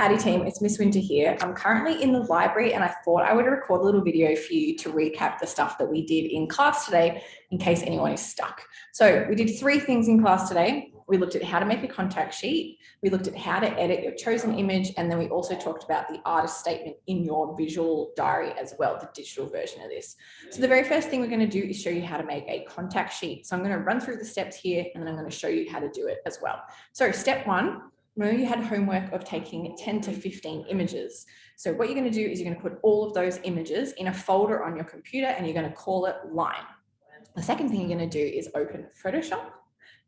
Howdy team, it's Miss Winter here. I'm currently in the library and I thought I would record a little video for you to recap the stuff that we did in class today in case anyone is stuck. So we did 3 things in class today. We looked at how to make a contact sheet, we looked at how to edit your chosen image, and then we also talked about the artist statement in your visual diary as well, the digital version of this. So the very first thing we're going to do is show you how to make a contact sheet. So I'm going to run through the steps here and then I'm going to show you how to do it as well. So step 1. Remember you had homework of taking 10 to 15 images. So what you're going to do is you're going to put all of those images in a folder on your computer and you're going to call it line. The second thing you're going to do is open Photoshop.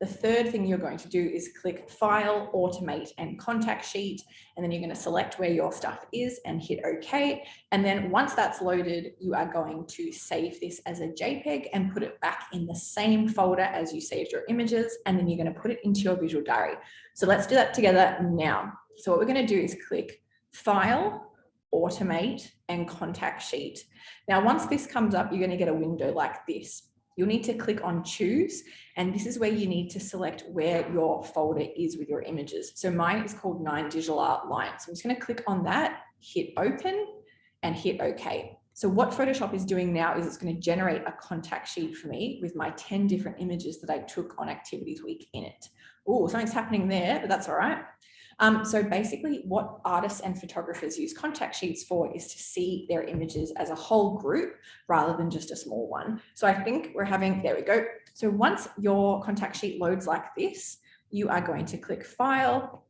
The third thing you're going to do is click File, Automate, and Contact Sheet. And then you're going to select where your stuff is and hit OK. And then once that's loaded, you are going to save this as a JPEG and put it back in the same folder as you saved your images. And then you're going to put it into your visual diary. So let's do that together now. So what we're going to do is click File, Automate, and Contact Sheet. Now, once this comes up, you're going to get a window like this. You'll need to click on Choose, and this is where you need to select where your folder is with your images. So mine is called 9 Digital Art Line. So I'm just going to click on that, hit Open, and hit OK. So what Photoshop is doing now is it's going to generate a contact sheet for me with my 10 different images that I took on Activities Week in it. Oh, something's happening there, but that's all right. So basically what artists and photographers use contact sheets for is to see their images as a whole group rather than just a small one. So I think we're having, there we go. So once your contact sheet loads like this, you are going to click File,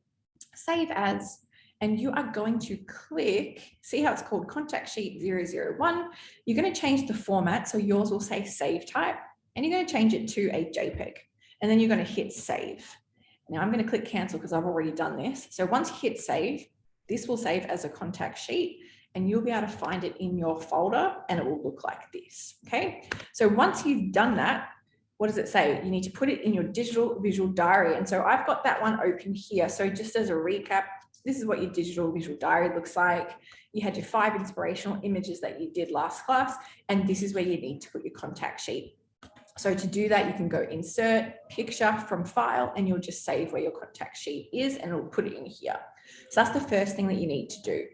Save As, and you are going to click, see how it's called Contact Sheet 001. You're going to change the format. So yours will say Save Type, and you're going to change it to a JPEG, and then you're going to hit Save. Now I'm going to click cancel because I've already done this. So once you hit save, this will save as a contact sheet and you'll be able to find it in your folder and it will look like this. Okay. So once you've done that, what does it say? You need to put it in your digital visual diary. And so I've got that one open here. So just as a recap, this is what your digital visual diary looks like. You had your 5 inspirational images that you did last class, and this is where you need to put your contact sheet. So to do that, you can go insert picture from file and you'll just save where your contact sheet is and it'll put it in here. So that's the first thing that you need to do.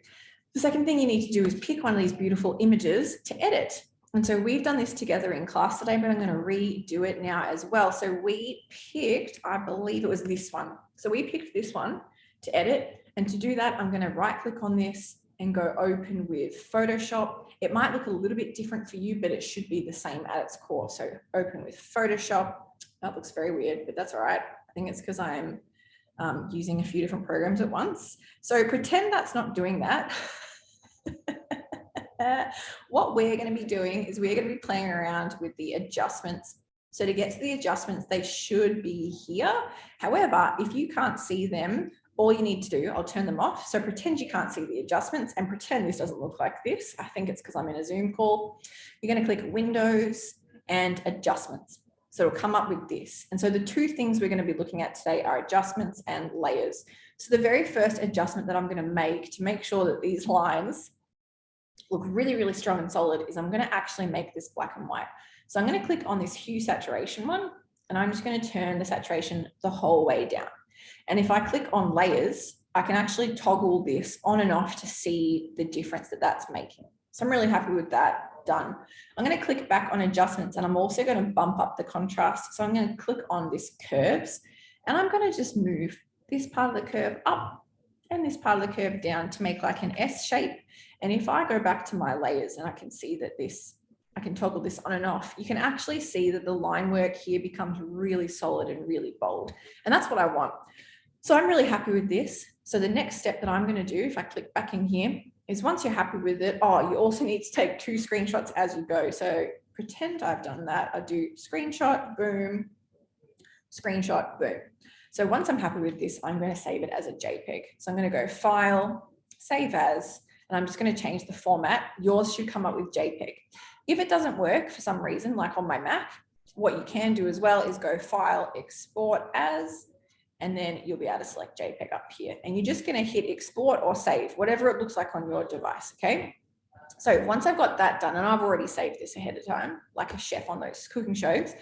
The second thing you need to do is pick one of these beautiful images to edit. And so we've done this together in class today, but I'm going to redo it now as well. So we picked, I believe it was this one. So we picked this one to edit. And to do that, I'm going to right click on this and go open with Photoshop. It might look a little bit different for you, but it should be the same at its core. So open with Photoshop. That looks very weird, but that's all right. I think it's because I'm using a few different programs at once. So pretend that's not doing that. What we're going to be doing is we're going to be playing around with the adjustments. So to get to the adjustments, they should be here. However, if you can't see them, all you need to do, I'll turn them off. So pretend you can't see the adjustments and pretend this doesn't look like this. I think it's because I'm in a Zoom call. You're going to click Windows and Adjustments. So it'll come up with this. And so the 2 things we're going to be looking at today are adjustments and layers. So the very first adjustment that I'm going to make sure that these lines look really, really strong and solid is I'm going to actually make this black and white. So I'm going to click on this hue saturation one, and I'm just going to turn the saturation the whole way down. And if I click on layers, I can actually toggle this on and off to see the difference that that's making. So I'm really happy with that. Done. I'm going to click back on adjustments and I'm also going to bump up the contrast. So I'm going to click on this curves and I'm going to just move this part of the curve up and this part of the curve down to make like an S shape. And if I go back to my layers and I can see that I can toggle this on and off, you can actually see that the line work here becomes really solid and really bold. And that's what I want. So I'm really happy with this. So the next step that I'm going to do, if I click back in here, is once you're happy with it, you also need to take 2 screenshots as you go. So pretend I've done that. I do screenshot, boom, screenshot, boom. So once I'm happy with this, I'm going to save it as a JPEG. So I'm going to go File, Save As, and I'm just going to change the format. Yours should come up with JPEG. If it doesn't work for some reason, like on my Mac, what you can do as well is go File, Export As, and then you'll be able to select JPEG up here. And you're just going to hit Export or Save, whatever it looks like on your device, okay? So once I've got that done, and I've already saved this ahead of time, like a chef on those cooking shows,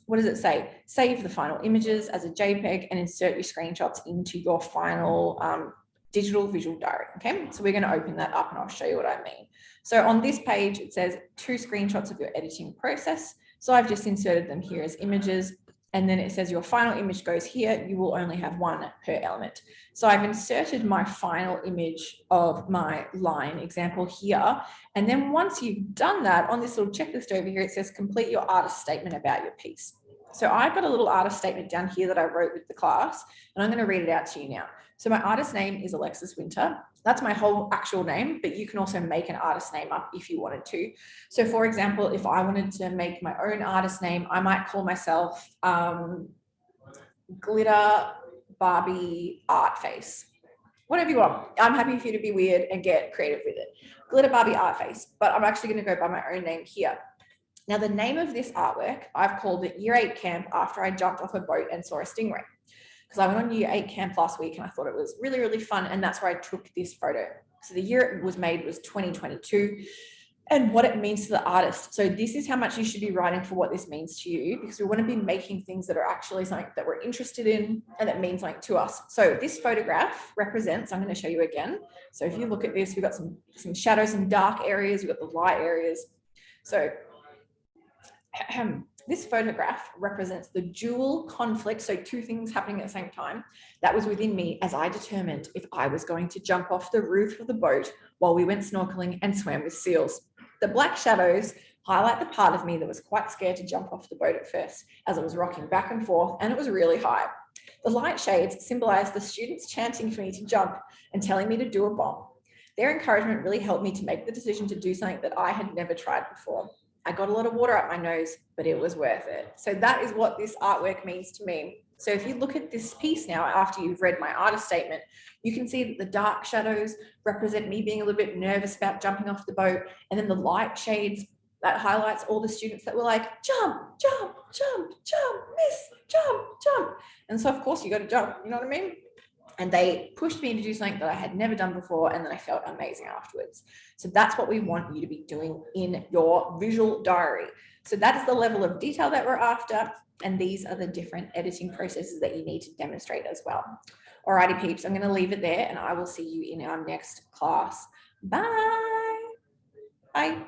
what does it say? Save the final images as a JPEG and insert your screenshots into your final digital visual diary. Okay, so we're going to open that up and I'll show you what I mean. So on this page, it says 2 screenshots of your editing process. So I've just inserted them here as images. And then it says your final image goes here. You will only have 1 per element. So I've inserted my final image of my line example here. And then once you've done that, on this little checklist over here, it says complete your artist statement about your piece. So I've got a little artist statement down here that I wrote with the class, and I'm going to read it out to you now. So my artist name is Alexis Winter. That's my whole actual name, but you can also make an artist name up if you wanted to. So for example, if I wanted to make my own artist name, I might call myself Glitter Barbie Art Face. Whatever you want. I'm happy for you to be weird and get creative with it. Glitter Barbie Art Face, but I'm actually going to go by my own name here. Now, the name of this artwork, I've called it Year 8 Camp after I jumped off a boat and saw a stingray. Because I went on Year 8 Camp last week and I thought it was really, really fun. And that's where I took this photo. So the year it was made was 2022. And what it means to the artist. So this is how much you should be writing for what this means to you, because we want to be making things that are actually something that we're interested in and that means something to us. So this photograph represents, I'm going to show you again. So if you look at this, we've got some shadows and dark areas. We've got the light areas. So this photograph represents the dual conflict, so 2 things happening at the same time, that was within me as I determined if I was going to jump off the roof of the boat while we went snorkeling and swam with seals. The black shadows highlight the part of me that was quite scared to jump off the boat at first, as it was rocking back and forth and it was really high. The light shades symbolize the students chanting for me to jump and telling me to do a bomb. Their encouragement really helped me to make the decision to do something that I had never tried before. I got a lot of water up my nose, but it was worth it. So that is what this artwork means to me. So if you look at this piece now, after you've read my artist statement, you can see that the dark shadows represent me being a little bit nervous about jumping off the boat. And then the light shades, that highlights all the students that were like, jump, jump, jump, jump, miss, jump, jump. And so of course you got to jump, you know what I mean? And they pushed me to do something that I had never done before, and then I felt amazing afterwards. So that's what we want you to be doing in your visual diary. So that is the level of detail that we're after, and these are the different editing processes that you need to demonstrate as well. Alrighty, peeps, I'm going to leave it there, and I will see you in our next class. Bye. Bye.